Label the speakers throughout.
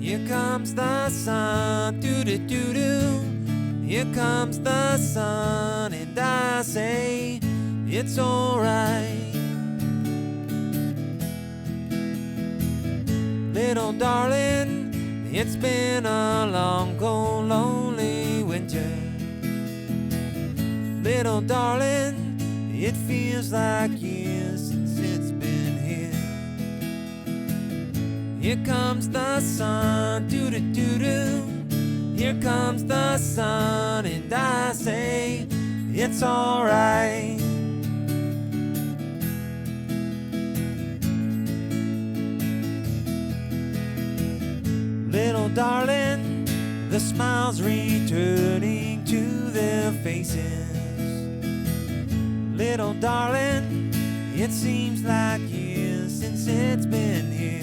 Speaker 1: Here comes the sun, doo-doo-doo-doo. Here comes the sun, and I say it's alright. Little darling, it's been a long, cold, lonely winter. Little darling, it feels like years since it's been here. Here comes the sun, doo-doo-doo-doo. Here comes the sun, and I say it's alright. Little darling, the smiles returning to their faces. Little darling, it seems like years since it's been here.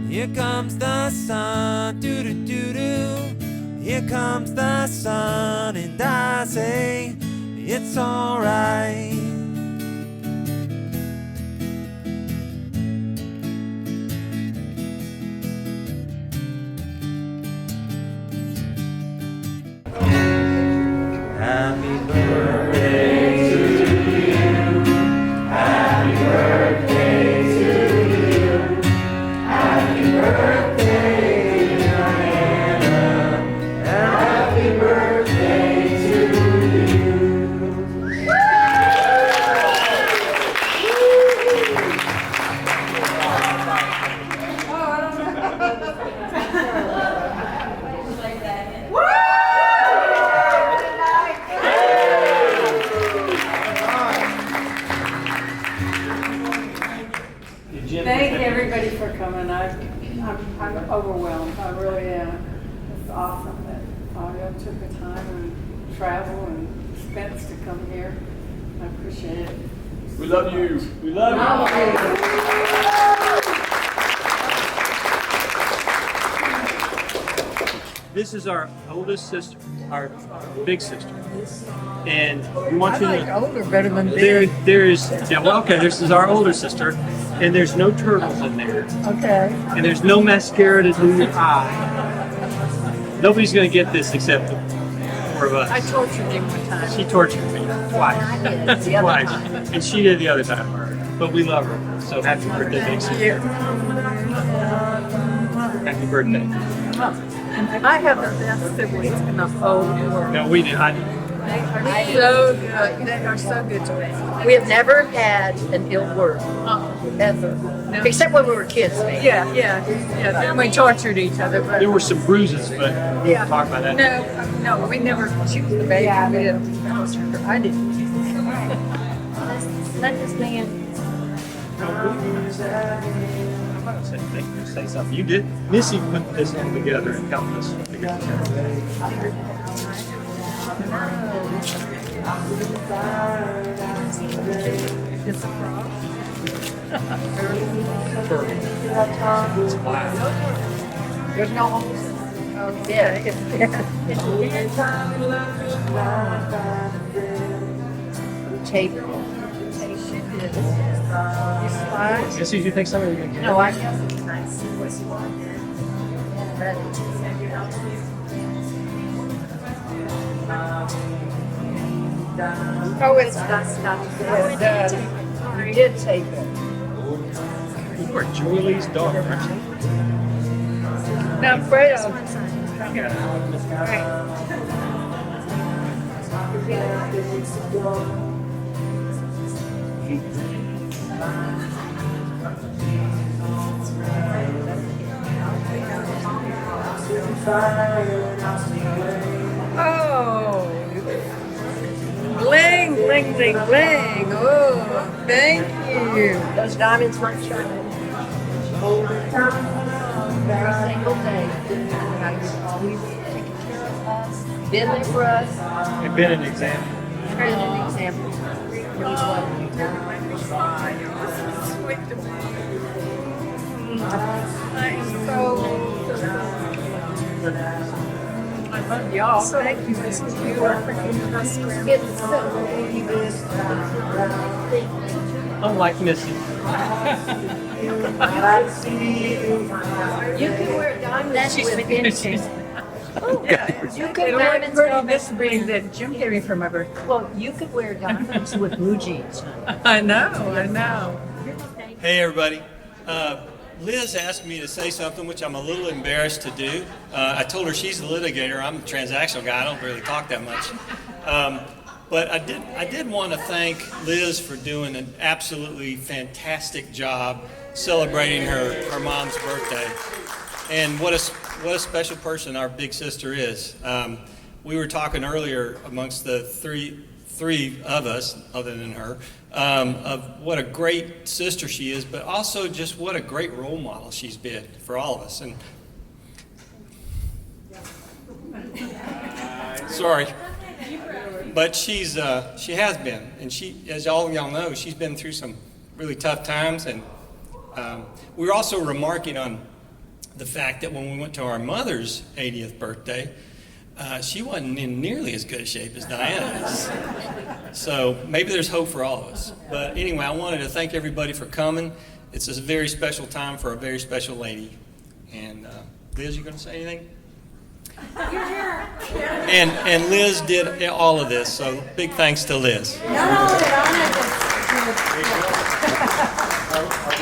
Speaker 1: Here comes the sun, doo-doo-doo-doo. Here comes the sun, and I say it's alright. Happy birthday to you. Happy birthday to you. Happy birthday, Diana. Happy birthday to you.
Speaker 2: Thank everybody for coming. I'm overwhelmed. I really am. It's awesome that Aria took the time and travel and expense to come here. I appreciate it.
Speaker 3: We love you. We love you. This is our oldest sister, our big sister, and we want you to.
Speaker 2: older better than big.
Speaker 3: This is our older sister, and there's no turtles in there,
Speaker 2: Okay.
Speaker 3: and there's no mascara to do your eye. Nobody's gonna get this except the four of us.
Speaker 2: I tortured you one time.
Speaker 3: She tortured me twice.
Speaker 2: I did, the other
Speaker 3: Twice.
Speaker 2: time.
Speaker 3: And she did the other time. But we love her. So happy birthday, big sister. Happy birthday.
Speaker 2: I have the best siblings in the whole world.
Speaker 3: No, we did.
Speaker 2: They are so good. They are so good to me.
Speaker 4: We have never had an ill word, ever.
Speaker 2: No.
Speaker 4: Except when we were kids, maybe.
Speaker 2: Yeah. We tortured each other. But
Speaker 3: There were some bruises, but we won't talk about that.
Speaker 2: No, we never. She was the baby.
Speaker 4: Yeah,
Speaker 2: We didn't torture her. I didn't.
Speaker 4: Let this man.
Speaker 3: I'm going to say something. You did. Missy put this all together and helped us figure this out.
Speaker 2: It's a frog.
Speaker 3: It's black.
Speaker 2: There's no holes.
Speaker 4: Oh, yeah. Tape.
Speaker 3: Missy, do you think somebody was going to get
Speaker 4: No, I guess it's nice.
Speaker 2: Oh, it's not.
Speaker 4: You did tape it.
Speaker 3: You are Julie's daughter, aren't you?
Speaker 2: Now, Fredo. Oh, bling, bling, bling, bling. Oh, thank you.
Speaker 4: Those diamonds weren't shining. Every single day. You've always taken care of us, been there for us,
Speaker 3: You've been an example.
Speaker 4: been an example. It was what you
Speaker 2: Sweet to me. I'm so. I love y'all. Thank you. This is you.
Speaker 4: It's so
Speaker 3: Unlike Missy.
Speaker 4: You can wear diamonds with anything. You could
Speaker 5: It'll
Speaker 4: diamonds
Speaker 5: look
Speaker 4: go
Speaker 5: pretty this big that Jim gave me for my birthday.
Speaker 4: well, you could wear diamonds with blue jeans.
Speaker 5: I know.
Speaker 1: Hey, everybody. Liz asked me to say something which I'm a little embarrassed to do. I told her she's the litigator. I'm a transactional guy. I don't really talk that much. But I did want to thank Liz for doing an absolutely fantastic job celebrating her mom's birthday. And what a special person our big sister is. We were talking earlier amongst the three of us, other than her, of what a great sister she is, but also just what a great role model she's been for all of us. And sorry, but she has been, and she, as all of y'all know, she's been through some really tough times. And we were also remarking on the fact that when we went to our mother's 80th birthday, she wasn't in nearly as good a shape as Diana is. So maybe there's hope for all of us. But anyway, I wanted to thank everybody for coming. It's a very special time for a very special lady. And Liz, you going to say anything? And Liz did all of this, so big thanks to Liz.
Speaker 3: Are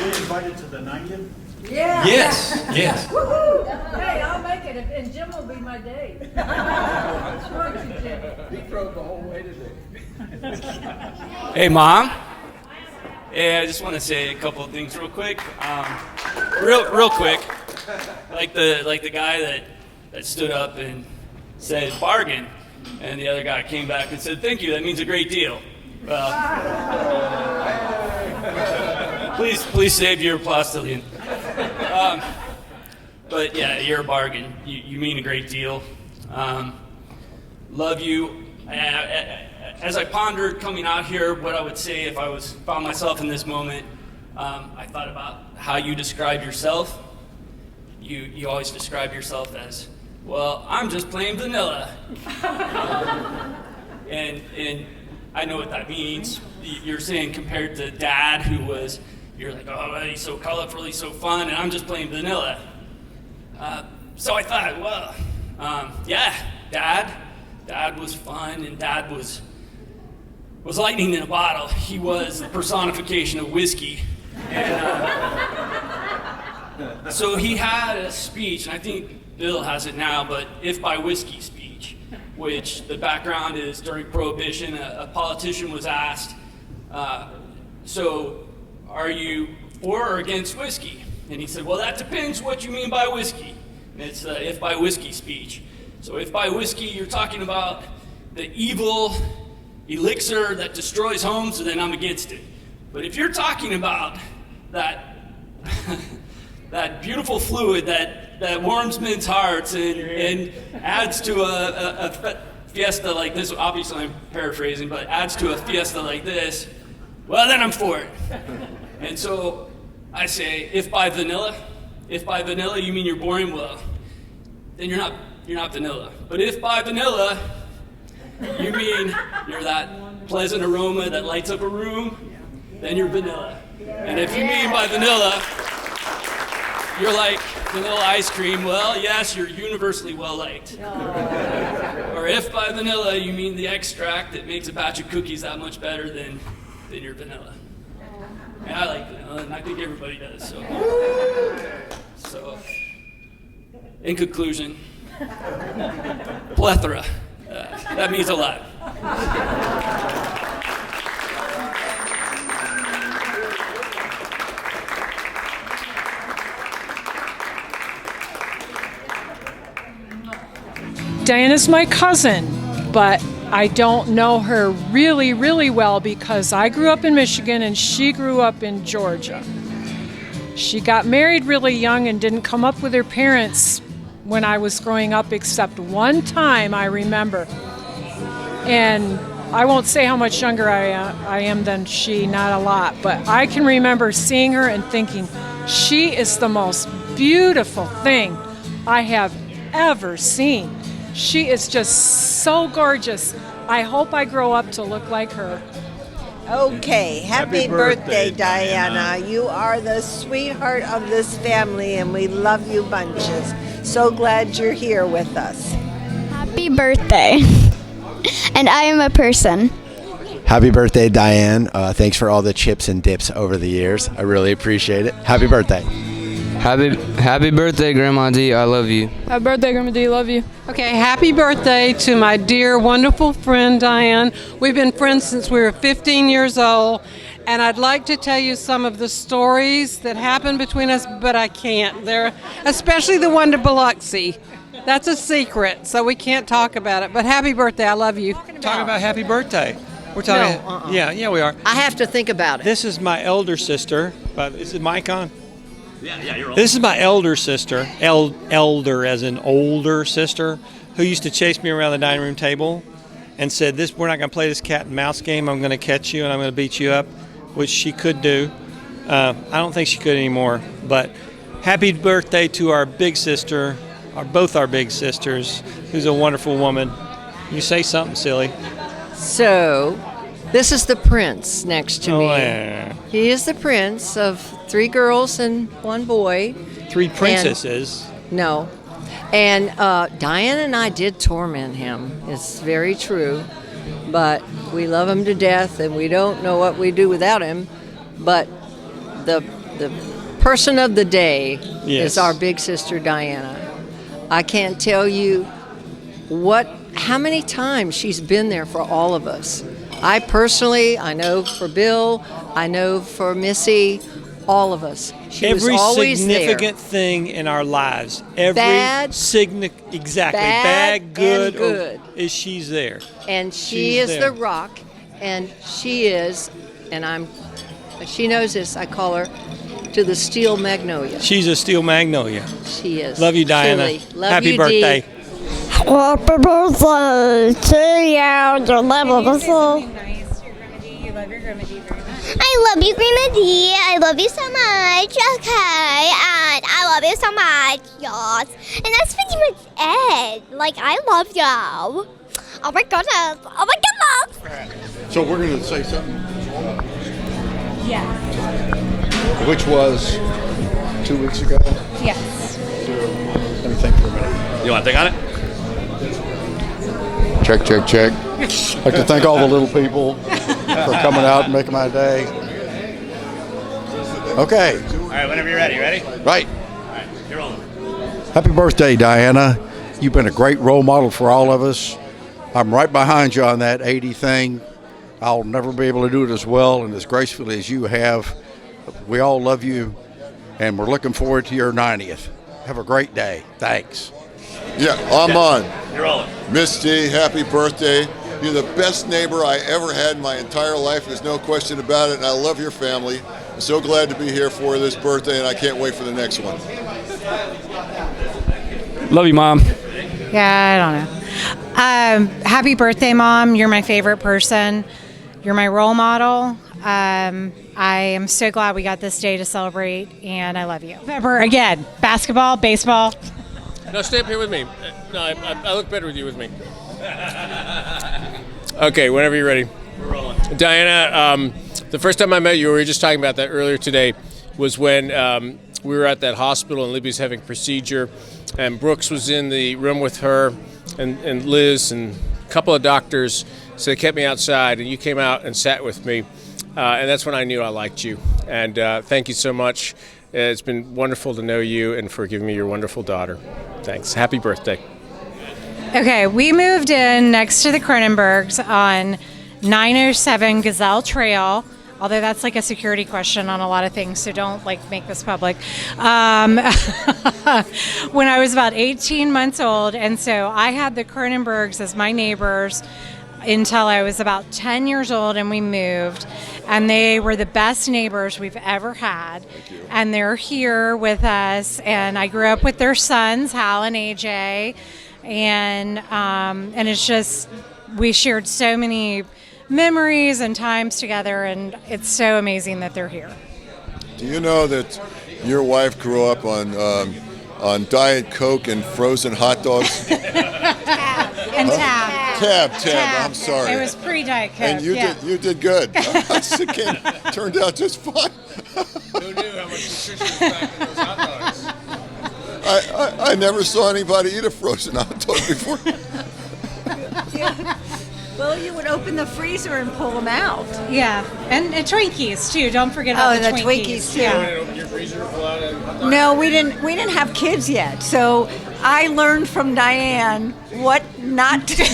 Speaker 3: we invited to the 90th?
Speaker 2: Yeah.
Speaker 1: Yes.
Speaker 2: Hey, I'll make it, and Jim will be my date.
Speaker 6: Hey, Mom. Hey, I just want to say a couple of things real quick. Real quick. Like the guy that stood up and said bargain, and the other guy came back and said thank you. That means a great deal. Well, please save your plastilian. But yeah, you're a bargain. You mean a great deal. Love you. As I pondered coming out here, what I would say if I found myself in this moment, I thought about how you describe yourself. You always describe yourself as, well, I'm just plain vanilla. And I know what that means. You're saying compared to Dad, you're like, oh, he's so colorful, he's so fun, and I'm just plain vanilla. So I thought, well, yeah, Dad was fun, and Dad was lightning in a bottle. He was the personification of whiskey. And so he had a speech, and I think Bill has it now, but if by whiskey speech, which the background is during Prohibition, a politician was asked, so are you for or against whiskey? And he said, well, that depends what you mean by whiskey. And it's the if by whiskey speech. So if by whiskey you're talking about the evil elixir that destroys homes, then I'm against it. But if you're talking about that that beautiful fluid that warms men's hearts and adds to a fiesta like this, obviously I'm paraphrasing, but adds to a fiesta like this, well, then I'm for it. And so I say, if by vanilla you mean you're boring, well, then you're not vanilla. But if by vanilla you mean you're that pleasant aroma that lights up a room, then you're vanilla. And if you mean by vanilla you're like vanilla ice cream, well, yes, you're universally well liked. Or if by vanilla you mean the extract that makes a batch of cookies that much better, then you're vanilla. And I like vanilla, and I think everybody does. So in conclusion, plethora. That means a lot.
Speaker 7: Diana's my cousin, but I don't know her really, really well because I grew up in Michigan and she grew up in Georgia. She got married really young and didn't come up with her parents when I was growing up, except one time I remember. And I won't say how much younger I am than she, not a lot, but I can remember seeing her and thinking, she is the most beautiful thing I have ever seen. She is just so gorgeous. I hope I grow up to look like her.
Speaker 8: Okay, happy,
Speaker 1: Happy birthday,
Speaker 8: birthday, Diana. You are the sweetheart of this family, and we love you bunches. So glad you're here with us.
Speaker 9: Happy birthday. And I am a person.
Speaker 10: Happy birthday, Diane. Thanks for all the chips and dips over the years. I really appreciate it. Happy birthday.
Speaker 11: Happy birthday, Grandma D. I love you.
Speaker 5: Happy birthday, Grandma D. Love you.
Speaker 7: Okay, happy birthday to my dear, wonderful friend Diane. We've been friends since we were 15 years old, and I'd like to tell you some of the stories that happened between us, but I can't. They're especially the one to Biloxi. That's a secret, so we can't talk about it. But happy birthday, I love you.
Speaker 1: Talking about happy birthday. We're talking. Yeah, we are.
Speaker 8: I have to think about it.
Speaker 1: This is my elder sister. But is it mic on?
Speaker 6: Yeah, you're
Speaker 1: This is my elder sister, elder as an older sister, who used to chase me around the dining room table and said, we're not going to play this cat and mouse game. I'm going to catch you and I'm going to beat you up, which she could do. I don't think she could anymore. But happy birthday to our big sister, both our big sisters, who's a wonderful woman. You say something silly.
Speaker 8: So, this is the prince next to me.
Speaker 1: Yeah.
Speaker 8: He is the prince of 3 girls and 1 boy.
Speaker 1: 3 princesses.
Speaker 8: No. And Diane and I did torment him. It's very true. But we love him to death, and we don't know what we'd do without him. But the person of the day is our big sister Diana. I can't tell you how many times she's been there for all of us. I know for Bill, I know for Missy, all of us. She
Speaker 1: Every
Speaker 8: was always
Speaker 1: significant
Speaker 8: there.
Speaker 1: thing in our lives,
Speaker 8: Bad,
Speaker 1: bad, good,
Speaker 8: and good.
Speaker 1: Is she's there.
Speaker 8: And she
Speaker 1: She's
Speaker 8: is
Speaker 1: there.
Speaker 8: the rock, and she is, and she knows this, I call her, to the steel magnolia.
Speaker 1: She's a steel magnolia.
Speaker 8: She is.
Speaker 1: Love you, Diana.
Speaker 8: Truly. Love
Speaker 1: Happy
Speaker 8: you,
Speaker 1: birthday.
Speaker 8: Dee.
Speaker 9: Happy birthday to you. Your level I love you, Grandma D. I love you so much. Okay, and I love you so much, yes. And that's pretty much it. Like, I love you. Oh my goodness. Oh my goodness.
Speaker 12: So we're going to say something.
Speaker 13: Yeah.
Speaker 12: Which was 2 weeks ago.
Speaker 13: Yes.
Speaker 12: Let me think for a minute.
Speaker 6: You want to think on it?
Speaker 12: Check. I'd like to thank all the little people for coming out and making my day. Okay.
Speaker 6: All right, whenever you're ready. Ready?
Speaker 12: Right.
Speaker 6: All right, you're rolling.
Speaker 12: Happy birthday, Diana. You've been a great role model for all of us. I'm right behind you on that 80 thing. I'll never be able to do it as well and as gracefully as you have. We all love you, and we're looking forward to your 90th. Have a great day. Thanks.
Speaker 14: Yeah, I'm on.
Speaker 6: You're rolling.
Speaker 14: Misty, happy birthday. You're the best neighbor I ever had in my entire life. There's no question about it, and I love your family. I'm so glad to be here for this birthday, and I can't wait for the next one.
Speaker 6: Love you, Mom.
Speaker 13: Yeah, I don't know. Happy birthday, Mom. You're my favorite person. You're my role model. I am so glad we got this day to celebrate, and I love you. Pepper, again, basketball, baseball.
Speaker 15: No, stay up here with me. No, I look better with you with me. Okay, whenever you're ready.
Speaker 6: We're rolling.
Speaker 15: Diana, the first time I met you, we were just talking about that earlier today, was when we were at that hospital and Libby's having a procedure, and Brooks was in the room with her and Liz and a couple of doctors, so they kept me outside, and you came out and sat with me, and that's when I knew I liked you. And thank you so much. It's been wonderful to know you and for giving me your wonderful daughter. Thanks. Happy birthday.
Speaker 13: Okay, we moved in next to the Cronenbergs on 907 Gazelle Trail, although that's like a security question on a lot of things, so don't make this public. When I was about 18 months old, and so I had the Cronenbergs as my neighbors until I was about 10 years old, and we moved, and they were the best neighbors we've ever had, and they're here with us, and I grew up with their sons, Hal and AJ, and it's just, we shared so many memories and times together, and it's so amazing that they're here.
Speaker 14: Do you know that your wife grew up on Diet Coke and frozen hot dogs?
Speaker 13: And Tab.
Speaker 14: Tab. I'm sorry.
Speaker 13: It was pre-Diet Coke.
Speaker 14: And you
Speaker 13: yeah.
Speaker 14: did good. Again, turned out just fine.
Speaker 15: Who knew how much nutrition was packed in those hot dogs?
Speaker 14: I never saw anybody eat a frozen hot dog before.
Speaker 16: Well, you would open the freezer and pull them out.
Speaker 13: Yeah, and Twinkies too. Don't forget about the Twinkies.
Speaker 16: too.
Speaker 13: Yeah.
Speaker 15: Open your freezer, pull out a hot dog?
Speaker 16: No, we didn't have kids yet, so I learned from Diane what not to do.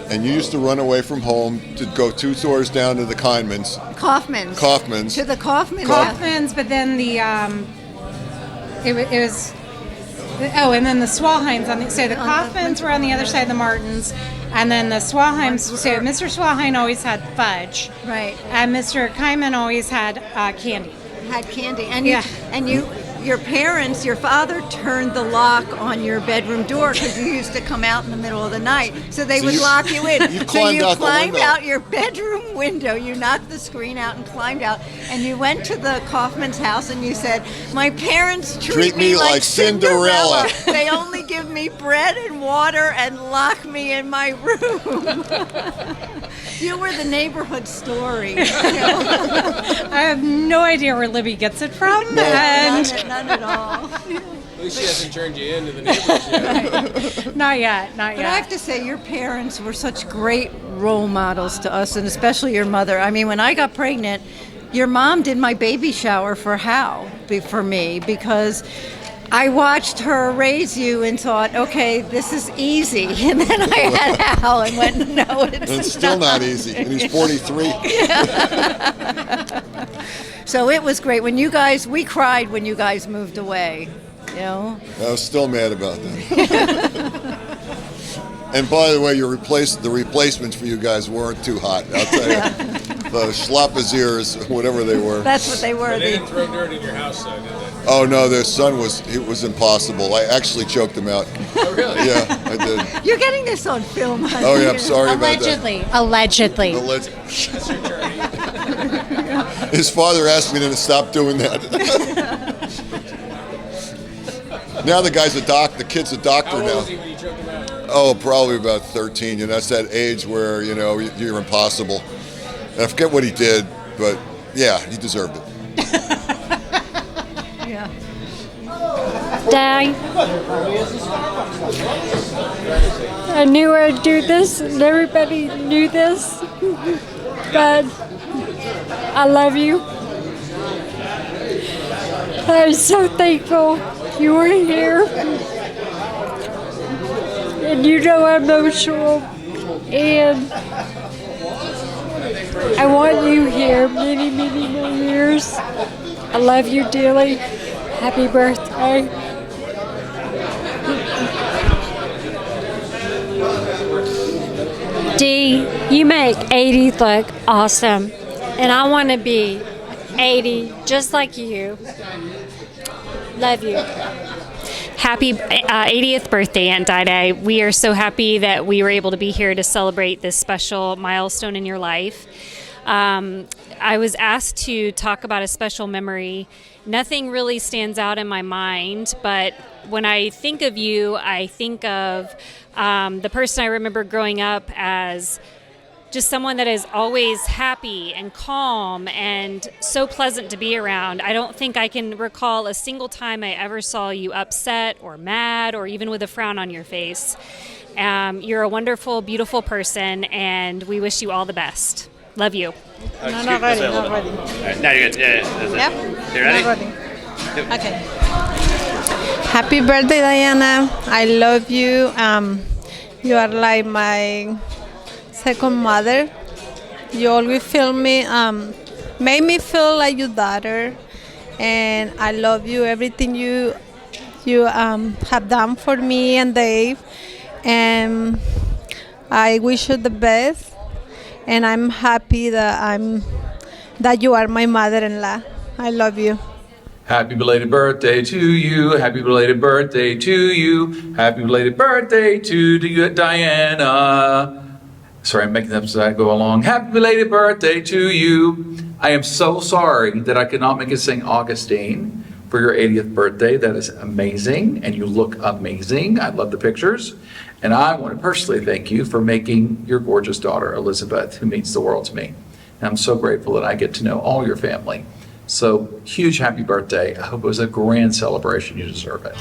Speaker 14: And you used to run away from home to go 2 doors down to the Kaufman's.
Speaker 16: Kaufman's. To the Kaufman's.
Speaker 13: Kaufman's, but then the it was. Oh, and then the Swalheims on the so the Kaufmans were on the other side of the Martins, and then the Swalheims. So Mr. Swalheim always had fudge,
Speaker 16: right?
Speaker 13: And Mr. Kaiman always had candy.
Speaker 16: Had candy, and your parents, your father turned the lock on your bedroom door because you used to come out in the middle of the night, so they would lock you in.
Speaker 14: You climbed out the window.
Speaker 16: out your bedroom window. You knocked the screen out and climbed out, and you went to the Kaufman's house and you said, "My parents treat me like Cinderella. They only give me bread and water and lock me in my room." You were the neighborhood story.
Speaker 13: I have no idea where Libby gets it from.
Speaker 16: No, none at all.
Speaker 15: At least she hasn't turned you into the neighbors yet.
Speaker 13: Not yet.
Speaker 16: But I have to say, your parents were such great role models to us, and especially your mother. I mean, when I got pregnant, your mom did my baby shower for me, because I watched her raise you and thought, okay, this is easy. And then I had Hal and went, no, it's
Speaker 14: still not easy. And he's 43.
Speaker 16: So it was great. We cried when you guys moved away, you know.
Speaker 14: I was still mad about that. And by the way, the replacements for you guys weren't too hot, I'll tell you. The schlappaziers, whatever they were.
Speaker 16: That's what they were.
Speaker 15: But they didn't throw dirt in your house, though, did they?
Speaker 14: Oh no, their son it was impossible. I actually choked him out.
Speaker 15: Oh really?
Speaker 14: Yeah, I did.
Speaker 16: You're getting this on film, honey.
Speaker 14: Oh yeah, I'm sorry about that.
Speaker 13: Allegedly.
Speaker 15: That's your attorney.
Speaker 14: His father asked me to stop doing that. Now the guy's the kid's a doctor
Speaker 15: How
Speaker 14: now.
Speaker 15: old was he when you choked him out?
Speaker 14: Oh, probably about 13. That's that age where you're impossible. And I forget what he did, but yeah, he deserved it.
Speaker 16: Yeah.
Speaker 17: Dad, I knew I'd do this, and everybody knew this, but I love you. I'm so thankful you were here, and I'm emotional, and I want you here many, many more years. I love you dearly. Happy birthday. Dee, you make 80 look awesome, and I want to be 80 just like you. Love you.
Speaker 18: Happy 80th birthday, Aunt Dide. We are so happy that we were able to be here to celebrate this special milestone in your life. I was asked to talk about a special memory. Nothing really stands out in my mind, but when I think of you, I think of the person I remember growing up as just someone that is always happy and calm and so pleasant to be around. I don't think I can recall a single time I ever saw you upset or mad or even with a frown on your face. You're a wonderful, beautiful person, and we wish you all the best. Love you.
Speaker 19: No, not ready. Not ready.
Speaker 20: All right, now you're good. Yeah, that's it.
Speaker 19: Yep.
Speaker 20: You ready?
Speaker 19: Not ready. Okay. Happy birthday, Diana. I love you. You are like my second mother. You always feel me, make me feel like your daughter, and I love you. Everything you have done for me and Dave, and I wish you the best. And I'm happy that you are my mother-in-law. I love you.
Speaker 21: Happy belated birthday to you. Happy belated birthday to you. Happy belated birthday to you, Diana. Sorry, I'm making that up as I go along. Happy belated birthday to you. I am so sorry that I could not make us sing Augustine. for your 80th birthday. That is amazing, and you look amazing. I love the pictures. And I want to personally thank you for making your gorgeous daughter, Elizabeth, who means the world to me. And I'm so grateful that I get to know all your family. So huge happy birthday. I hope it was a grand celebration. You deserve it.